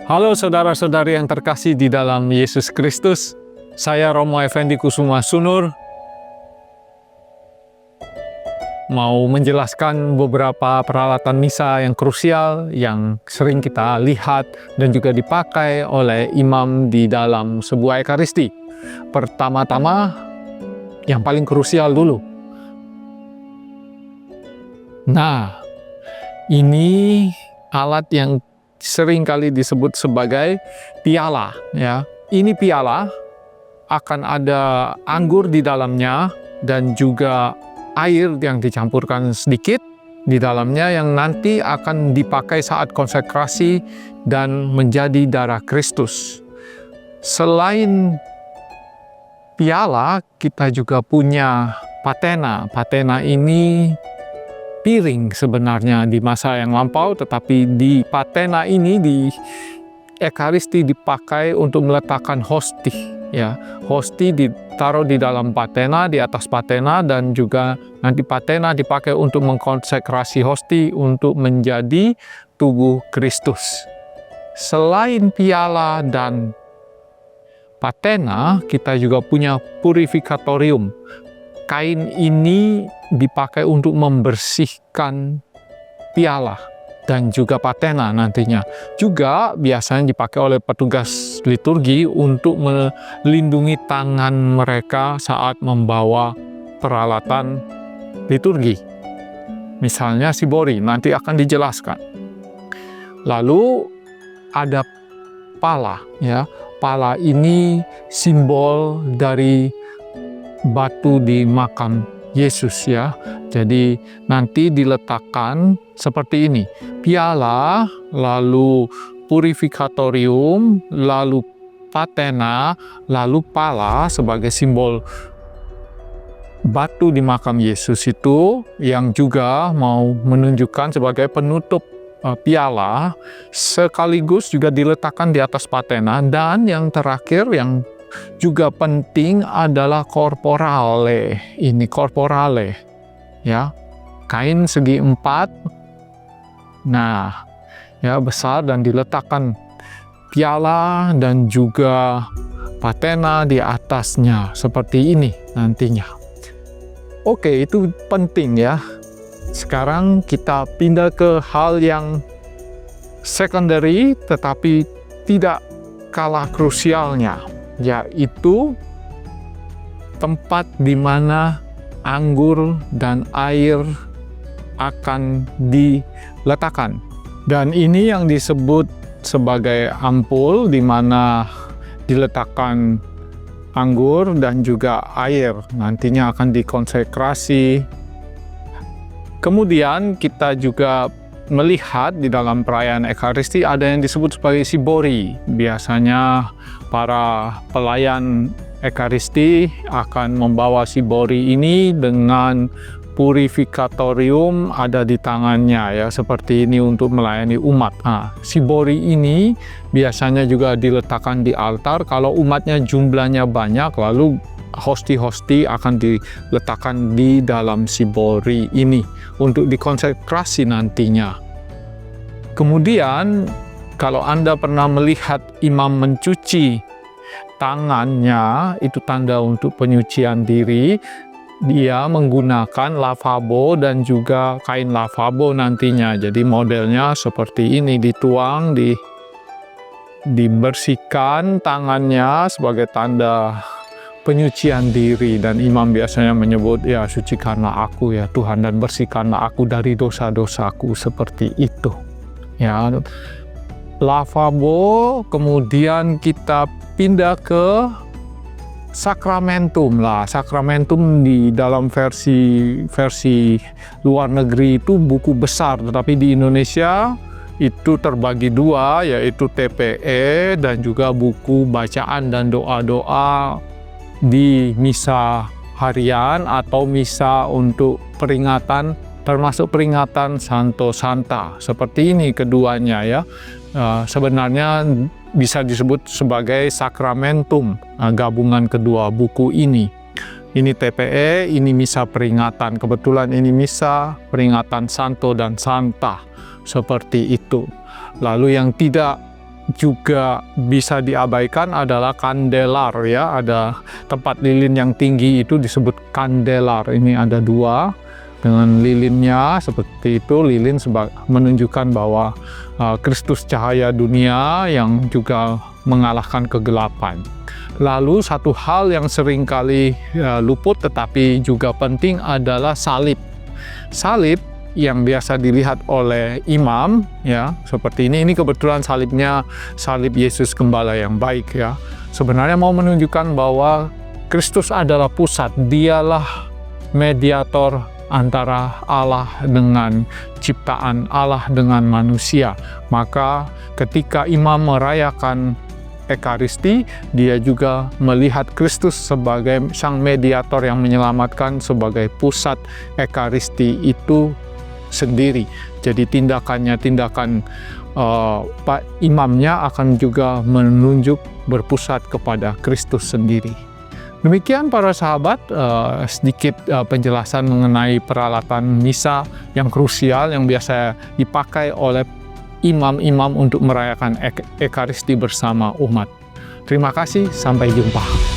Halo saudara-saudari yang terkasih di dalam Yesus Kristus. Saya Romo Effendi Kusuma Sunur, mau menjelaskan beberapa peralatan misa yang krusial yang sering kita lihat dan juga dipakai oleh imam di dalam sebuah ekaristi. Pertama-tama, yang paling krusial dulu. Nah, ini alat yang sering kali disebut sebagai piala, ya. Ini piala akan ada anggur di dalamnya dan juga air yang dicampurkan sedikit di dalamnya yang nanti akan dipakai saat konsekrasi dan menjadi darah Kristus. Selain piala, kita juga punya patena. Patena ini piring sebenarnya di masa yang lampau, tetapi di patena ini di ekaristi dipakai untuk meletakkan hosti, ya. Hosti ditaruh di dalam patena, di atas patena, dan juga nanti patena dipakai untuk mengkonsekrasi hosti untuk menjadi tubuh Kristus. Selain piala dan patena, kita juga punya purifikatorium. Kain ini dipakai untuk membersihkan piala dan juga patena nantinya. Juga biasanya dipakai oleh petugas liturgi untuk melindungi tangan mereka saat membawa peralatan liturgi. Misalnya sibori, nanti akan dijelaskan. Lalu ada pala, ya. Pala ini simbol dari batu di makam Yesus, ya. Jadi nanti diletakkan seperti ini. Piala, lalu purifikatorium, lalu patena, lalu pala sebagai simbol batu di makam Yesus itu yang juga mau menunjukkan sebagai penutup piala, sekaligus juga diletakkan di atas patena. Dan yang terakhir yang juga penting adalah corporale. Ini corporale, ya, kain segi 4, nah, ya, besar, dan diletakkan piala dan juga patena di atasnya seperti ini nantinya. Oke, itu penting, ya. Sekarang kita pindah ke hal yang secondary tetapi tidak kalah krusialnya, yaitu tempat di mana anggur dan air akan diletakkan. Dan ini yang disebut sebagai ampul, di mana diletakkan anggur dan juga air. Nantinya akan dikonsekrasi. Kemudian kita juga melihat di dalam perayaan ekaristi ada yang disebut sebagai sibori. Biasanya para pelayan ekaristi akan membawa sibori ini dengan purifikatorium ada di tangannya, ya, seperti ini untuk melayani umat. Nah, sibori ini biasanya juga diletakkan di altar. Kalau umatnya jumlahnya banyak, lalu hosti-hosti akan diletakkan di dalam sibori ini untuk dikonsekrasi nantinya. Kemudian, kalau Anda pernah melihat imam mencuci tangannya, itu tanda untuk penyucian diri. Dia menggunakan lavabo dan juga kain lavabo nantinya. Jadi modelnya seperti ini, dituang, dibersihkan tangannya sebagai tanda penyucian diri. Dan imam biasanya menyebut, ya, sucikanlah aku, ya Tuhan, dan bersihkanlah aku dari dosa-dosaku, seperti itu, ya. Lavabo, kemudian kita pindah ke sakramentum lah. Sakramentum di dalam versi luar negeri itu buku besar, tetapi di Indonesia itu terbagi dua, yaitu TPE dan juga buku bacaan dan doa-doa di misa harian atau misa untuk peringatan, termasuk peringatan Santo Santa. Seperti ini keduanya, ya. Sebenarnya bisa disebut sebagai sakramentum, gabungan kedua buku ini. Ini TPE, ini misa peringatan. Kebetulan ini misa peringatan Santo dan Santa, seperti itu. Lalu yang tidak juga bisa diabaikan adalah kandelar, ya. Ada tempat lilin yang tinggi itu disebut kandelar. Ini ada 2 dengan lilinnya seperti itu. Lilin menunjukkan bahwa Kristus cahaya dunia yang juga mengalahkan kegelapan. Lalu satu hal yang seringkali luput tetapi juga penting adalah salib. Salib yang biasa dilihat oleh imam, ya, seperti ini kebetulan salibnya salib Yesus Gembala yang baik, ya. Sebenarnya mau menunjukkan bahwa Kristus adalah pusat, dialah mediator antara Allah dengan ciptaan, Allah dengan manusia. Maka ketika imam merayakan Ekaristi, dia juga melihat Kristus sebagai sang mediator yang menyelamatkan, sebagai pusat Ekaristi itu sendiri. Jadi tindakan Pak imamnya akan juga menunjuk berpusat kepada Kristus sendiri. Demikian para sahabat, sedikit penjelasan mengenai peralatan misa yang krusial yang biasa dipakai oleh imam-imam untuk merayakan Ekaristi bersama umat. Terima kasih, sampai jumpa.